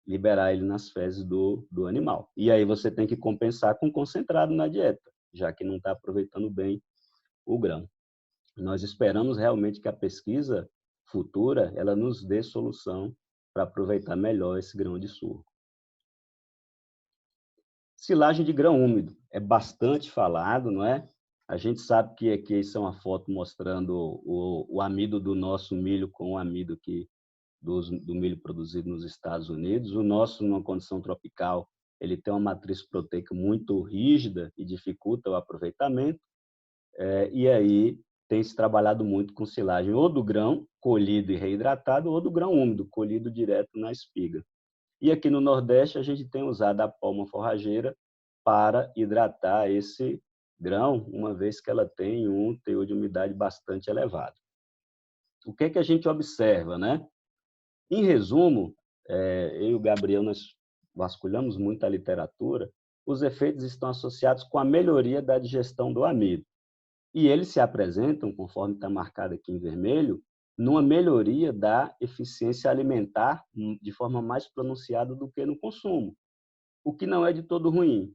liberar ele nas fezes do animal. E aí você tem que compensar com concentrado na dieta, já que não está aproveitando bem o grão. Nós esperamos realmente que a pesquisa futura ela nos dê solução para aproveitar melhor esse grão de sorgo. Silagem de grão úmido é bastante falado, não é? A gente sabe que aqui isso é uma foto mostrando o amido do nosso milho com o amido do milho produzido nos Estados Unidos. O nosso, numa condição tropical, ele tem uma matriz proteica muito rígida e dificulta o aproveitamento. E aí tem se trabalhado muito com silagem ou do grão colhido e reidratado ou do grão úmido, colhido direto na espiga. E aqui no Nordeste a gente tem usado a palma forrageira para hidratar esse grão, uma vez que ela tem um teor de umidade bastante elevado. O que é que a gente observa, né? Em resumo, eu e o Gabriel, nós vasculhamos muito a literatura, os efeitos estão associados com a melhoria da digestão do amido. E eles se apresentam, conforme está marcado aqui em vermelho, numa melhoria da eficiência alimentar de forma mais pronunciada do que no consumo, o que não é de todo ruim,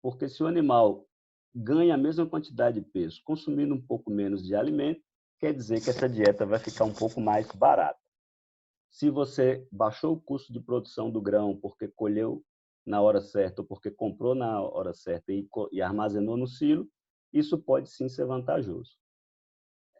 porque se o animal ganha a mesma quantidade de peso consumindo um pouco menos de alimento, quer dizer que essa dieta vai ficar um pouco mais barata. Se você baixou o custo de produção do grão porque colheu na hora certa ou porque comprou na hora certa e armazenou no silo, isso pode sim ser vantajoso.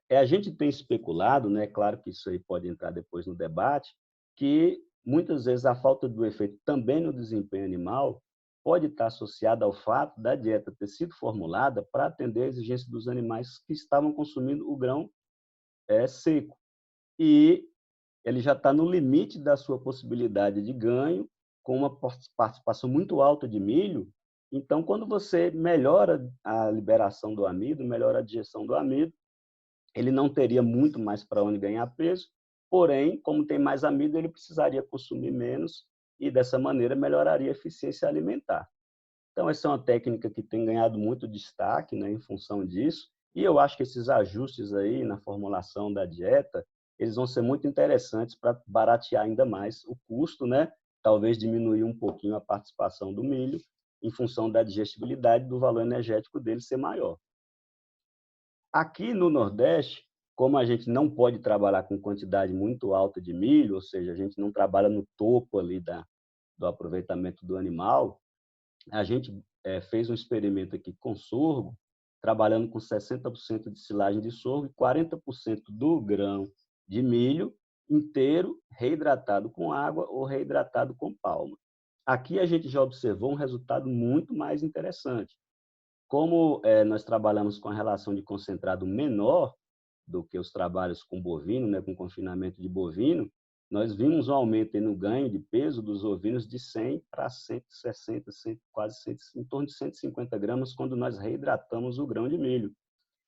A gente tem especulado, né, claro que isso aí pode entrar depois no debate, que muitas vezes a falta do efeito também no desempenho animal pode estar associada ao fato da dieta ter sido formulada para atender a exigência dos animais que estavam consumindo o grão seco. E ele já está no limite da sua possibilidade de ganho, com uma participação muito alta de milho. Então, quando você melhora a liberação do amido, melhora a digestão do amido, ele não teria muito mais para onde ganhar peso, porém, como tem mais amido, ele precisaria consumir menos e, dessa maneira, melhoraria a eficiência alimentar. Então, essa é uma técnica que tem ganhado muito destaque, né, em função disso, e eu acho que esses ajustes aí na formulação da dieta, eles vão ser muito interessantes para baratear ainda mais o custo, né? Talvez diminuir um pouquinho a participação do milho, em função da digestibilidade do valor energético dele ser maior. Aqui no Nordeste, como a gente não pode trabalhar com quantidade muito alta de milho, ou seja, a gente não trabalha no topo ali do aproveitamento do animal, a gente fez um experimento aqui com sorgo, trabalhando com 60% de silagem de sorgo e 40% do grão de milho inteiro reidratado com água ou reidratado com palma. Aqui a gente já observou um resultado muito mais interessante. Como nós trabalhamos com a relação de concentrado menor do que os trabalhos com bovino, né, com confinamento de bovino, nós vimos um aumento no ganho de peso dos ovinos de 100 para 160, quase 100, em torno de 150 gramas, quando nós reidratamos o grão de milho.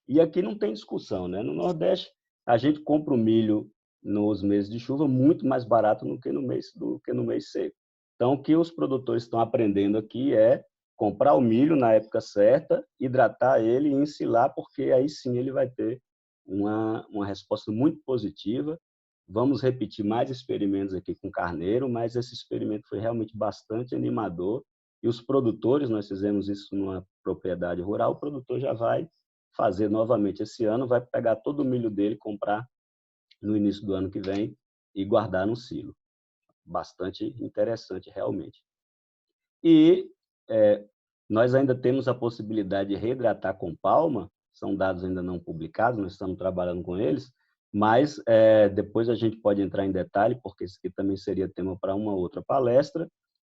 E aqui não tem discussão, né? No Nordeste, a gente compra o milho nos meses de chuva muito mais barato do que no mês seco. Então, o que os produtores estão aprendendo aqui é comprar o milho na época certa, hidratar ele e ensilar, porque aí sim ele vai ter uma resposta muito positiva. Vamos repetir mais experimentos aqui com carneiro, mas esse experimento foi realmente bastante animador. E os produtores, nós fizemos isso numa propriedade rural, o produtor já vai fazer novamente esse ano, vai pegar todo o milho dele, comprar no início do ano que vem e guardar no silo. Bastante interessante, realmente. E nós ainda temos a possibilidade de reidratar com palma, são dados ainda não publicados, nós estamos trabalhando com eles, mas depois a gente pode entrar em detalhe, porque isso aqui também seria tema para uma outra palestra.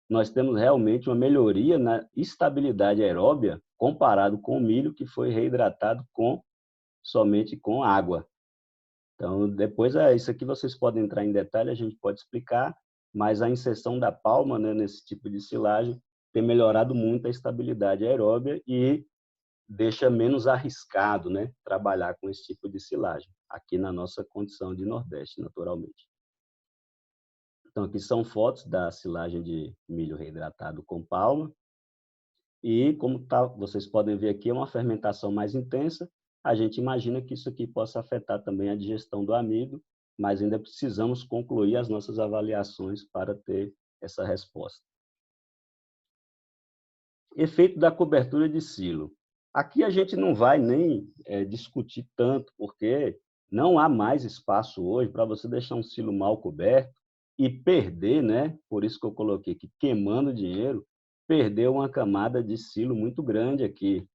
Nós temos realmente uma melhoria na estabilidade aeróbia comparado com o milho que foi reidratado somente com água. Então, depois, isso aqui vocês podem entrar em detalhe, a gente pode explicar, mas a inserção da palma, né, nesse tipo de silagem tem melhorado muito a estabilidade aeróbia e deixa menos arriscado, né, trabalhar com esse tipo de silagem, aqui na nossa condição de Nordeste, naturalmente. Então, aqui são fotos da silagem de milho reidratado com palma. E, como vocês podem ver aqui, é uma fermentação mais intensa. A gente imagina que isso aqui possa afetar também a digestão do amido, mas ainda precisamos concluir as nossas avaliações para ter essa resposta. Efeito da cobertura de silo. Aqui a gente não vai nem discutir tanto, porque não há mais espaço hoje para você deixar um silo mal coberto e perder, né? Por isso que eu coloquei aqui, queimando dinheiro, perdeu uma camada de silo muito grande aqui.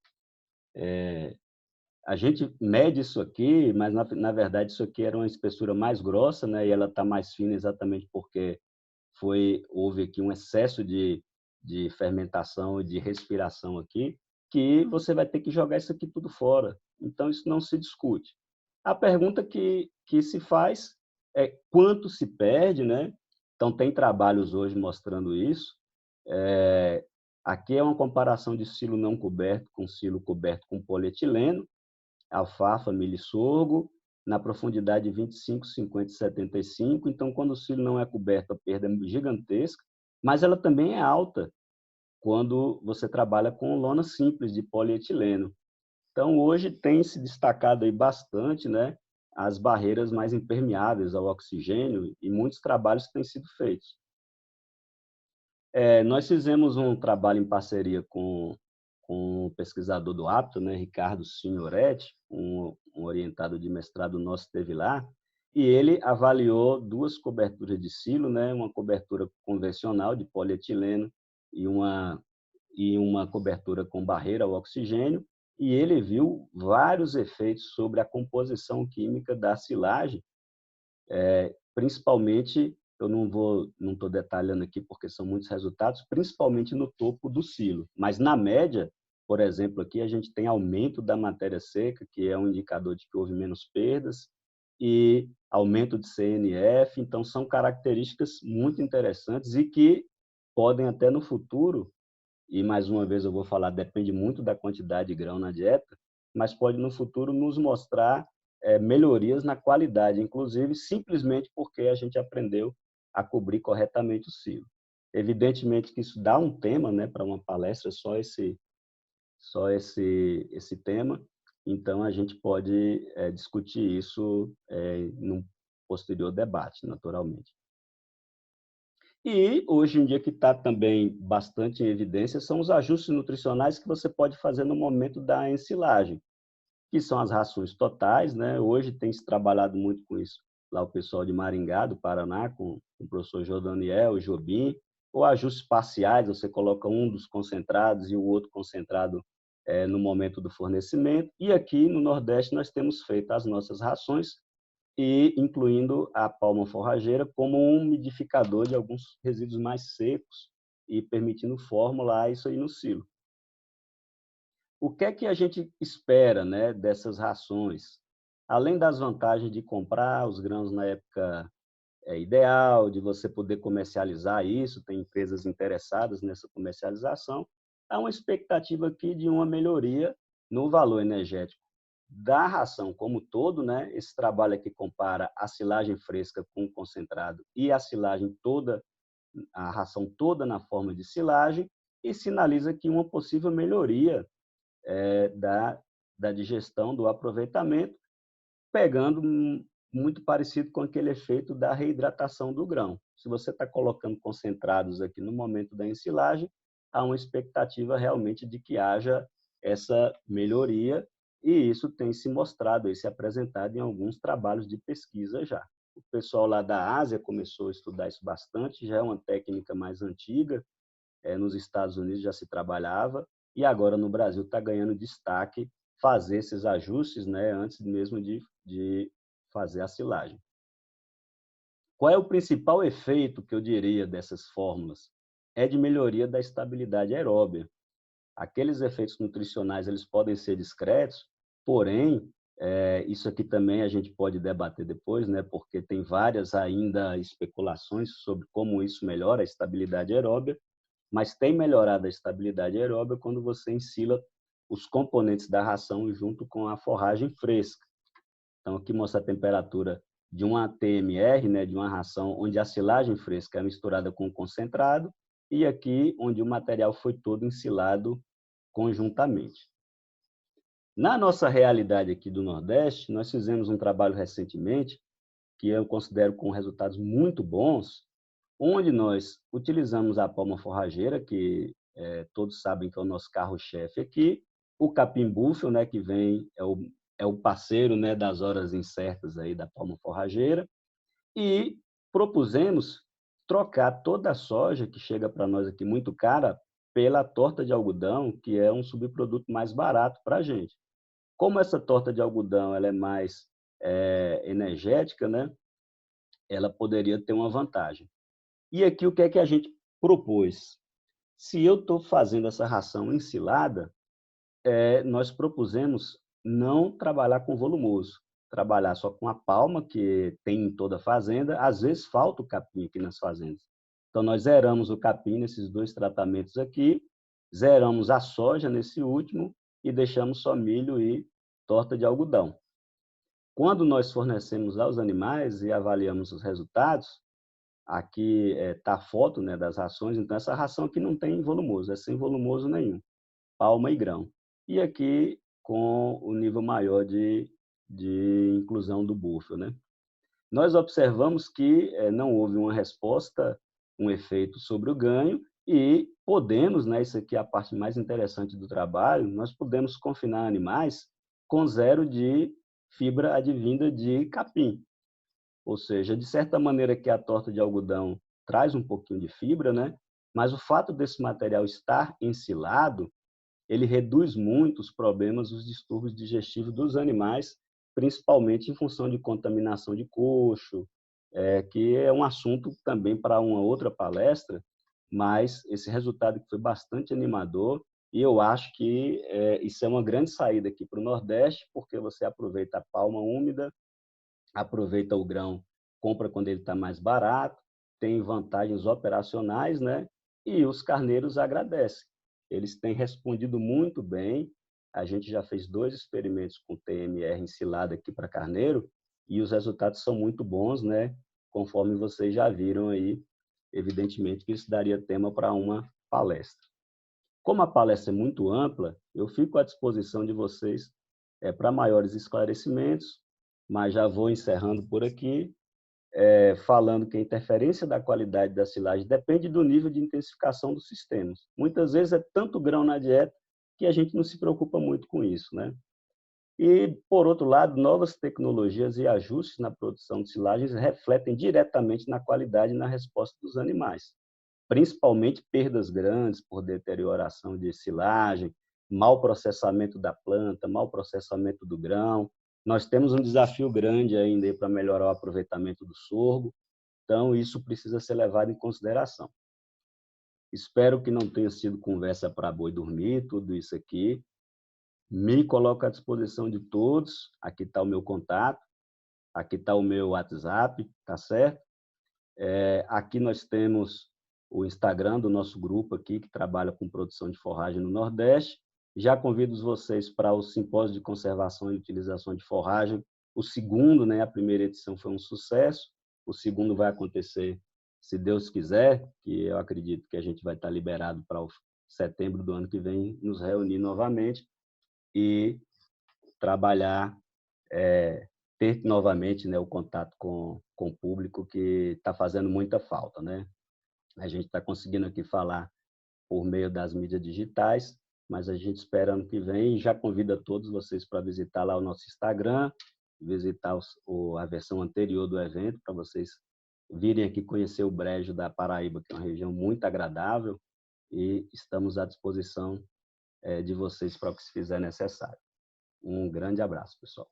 A gente mede isso aqui, mas na verdade isso aqui era uma espessura mais grossa, né? E ela está mais fina exatamente porque houve aqui um excesso de fermentação e de respiração aqui, que você vai ter que jogar isso aqui tudo fora. Então, isso não se discute. A pergunta que se faz é quanto se perde, né? Então, tem trabalhos hoje mostrando isso. É, aqui é uma comparação de silo não coberto com silo coberto com polietileno, alfafa, milho e sorgo, na profundidade de 25, 50 e 75. Então, quando o silo não é coberto, a perda é gigantesca, mas ela também é alta quando você trabalha com lona simples de polietileno. Então, hoje tem se destacado aí bastante, né, as barreiras mais impermeáveis ao oxigênio e muitos trabalhos têm sido feitos. Nós fizemos um trabalho em parceria com o pesquisador do APTA, né, Ricardo Signoretti, um orientado de mestrado nosso esteve lá, e ele avaliou duas coberturas de silo, né, uma cobertura convencional de polietileno e uma cobertura com barreira ao oxigênio, e ele viu vários efeitos sobre a composição química da silagem, principalmente, eu não estou detalhando aqui porque são muitos resultados, principalmente no topo do silo. Mas na média, por exemplo, aqui a gente tem aumento da matéria seca, que é um indicador de que houve menos perdas, e aumento de CNF. Então, são características muito interessantes e que podem até no futuro, e mais uma vez eu vou falar, depende muito da quantidade de grão na dieta, mas pode no futuro nos mostrar melhorias na qualidade, inclusive simplesmente porque a gente aprendeu a cobrir corretamente o silo. Evidentemente que isso dá um tema, né, para uma palestra, só esse tema, então a gente pode discutir isso num posterior debate, naturalmente. E hoje em dia que está também bastante em evidência são os ajustes nutricionais que você pode fazer no momento da ensilagem, que são as rações totais, né? Hoje tem se trabalhado muito com isso lá o pessoal de Maringá, do Paraná, com o professor Jordaniel, o Jobim, ou ajustes parciais, você coloca um dos concentrados e o outro concentrado no momento do fornecimento. E aqui no Nordeste nós temos feito as nossas rações e incluindo a palma forrageira como um umidificador de alguns resíduos mais secos e permitindo formular isso aí no silo. O que é que a gente espera, né, dessas rações? Além das vantagens de comprar os grãos na época ideal, de você poder comercializar isso, tem empresas interessadas nessa comercialização, há uma expectativa aqui de uma melhoria no valor energético da ração como um todo, né? Esse trabalho aqui compara a silagem fresca com o concentrado e a silagem toda, a ração toda na forma de silagem, e sinaliza que uma possível melhoria da digestão, do aproveitamento, pegando muito parecido com aquele efeito da reidratação do grão. Se você está colocando concentrados aqui no momento da ensilagem, há uma expectativa realmente de que haja essa melhoria, e isso tem se mostrado e se apresentado em alguns trabalhos de pesquisa já. O pessoal lá da Ásia começou a estudar isso bastante, já é uma técnica mais antiga, nos Estados Unidos já se trabalhava, e agora no Brasil está ganhando destaque fazer esses ajustes, né, antes mesmo de fazer a silagem. Qual é o principal efeito que eu diria dessas fórmulas? É de melhoria da estabilidade aeróbia. Aqueles efeitos nutricionais eles podem ser discretos, porém, isso aqui também a gente pode debater depois, né, porque tem várias ainda especulações sobre como isso melhora a estabilidade aeróbia, mas tem melhorado a estabilidade aeróbica quando você ensila os componentes da ração junto com a forragem fresca. Então, aqui mostra a temperatura de uma TMR, né, de uma ração onde a silagem fresca é misturada com o concentrado, e aqui onde o material foi todo ensilado conjuntamente. Na nossa realidade aqui do Nordeste, nós fizemos um trabalho recentemente, que eu considero com resultados muito bons, onde nós utilizamos a palma forrageira, que todos sabem que é o nosso carro-chefe aqui, o capim búfalo, né, que vem, é o parceiro, né, das horas incertas aí da palma forrageira, e propusemos trocar toda a soja que chega para nós aqui muito cara pela torta de algodão, que é um subproduto mais barato para a gente. Como essa torta de algodão ela é mais energética, né? Ela poderia ter uma vantagem. E aqui o que é que a gente propôs? Se eu estou fazendo essa ração ensilada, nós propusemos não trabalhar com volumoso, trabalhar só com a palma, que tem em toda a fazenda. Às vezes falta o capim aqui nas fazendas. Então, nós zeramos o capim nesses 2 tratamentos aqui, zeramos a soja nesse último e deixamos só milho e torta de algodão. Quando nós fornecemos aos animais e avaliamos os resultados, aqui está a foto, né, das rações. Então, essa ração aqui não tem volumoso, é sem volumoso nenhum, palma e grão. E aqui com o nível maior de inclusão do búfalo, né? Nós observamos que não houve uma resposta, um efeito sobre o ganho e podemos, né, isso aqui é a parte mais interessante do trabalho, nós podemos confinar animais com zero de fibra advinda de capim. Ou seja, de certa maneira que a torta de algodão traz um pouquinho de fibra, né? Mas o fato desse material estar ensilado, ele reduz muito os problemas, os distúrbios digestivos dos animais, principalmente em função de contaminação de coxo, que é um assunto também para uma outra palestra, mas esse resultado que foi bastante animador e eu acho que isso é uma grande saída aqui para o Nordeste, porque você aproveita a palma úmida, aproveita o grão, compra quando ele está mais barato, tem vantagens operacionais, né? E os carneiros agradecem. Eles têm respondido muito bem. A gente já fez 2 experimentos com TMR ensilado aqui para carneiro e os resultados são muito bons, né? Conforme vocês já viram aí, evidentemente que isso daria tema para uma palestra. Como a palestra é muito ampla, eu fico à disposição de vocês para maiores esclarecimentos, mas já vou encerrando por aqui, falando que a interferência da qualidade da silagem depende do nível de intensificação dos sistemas. Muitas vezes é tanto grão na dieta que a gente não se preocupa muito com isso, né? E, por outro lado, novas tecnologias e ajustes na produção de silagens refletem diretamente na qualidade e na resposta dos animais, principalmente perdas grandes por deterioração de silagem, mau processamento da planta, mau processamento do grão. Nós temos um desafio grande ainda para melhorar o aproveitamento do sorgo, então isso precisa ser levado em consideração. Espero que não tenha sido conversa para boi dormir, tudo isso aqui. Me coloco à disposição de todos, aqui está o meu contato, aqui está o meu WhatsApp, tá certo? Aqui nós temos o Instagram do nosso grupo aqui, que trabalha com produção de forragem no Nordeste. Já convido vocês para o Simpósio de Conservação e Utilização de Forragem. O segundo, né, a primeira edição foi um sucesso. O segundo vai acontecer, se Deus quiser, que eu acredito que a gente vai estar liberado para o setembro do ano que vem, nos reunir novamente e trabalhar, ter novamente, né, o contato com o público que está fazendo muita falta, né? A gente está conseguindo aqui falar por meio das mídias digitais, mas a gente espera ano que vem e já convida todos vocês para visitar lá o nosso Instagram, visitar a versão anterior do evento, para vocês virem aqui conhecer o Brejo da Paraíba, que é uma região muito agradável, e estamos à disposição de vocês para o que se fizer necessário. Um grande abraço, pessoal.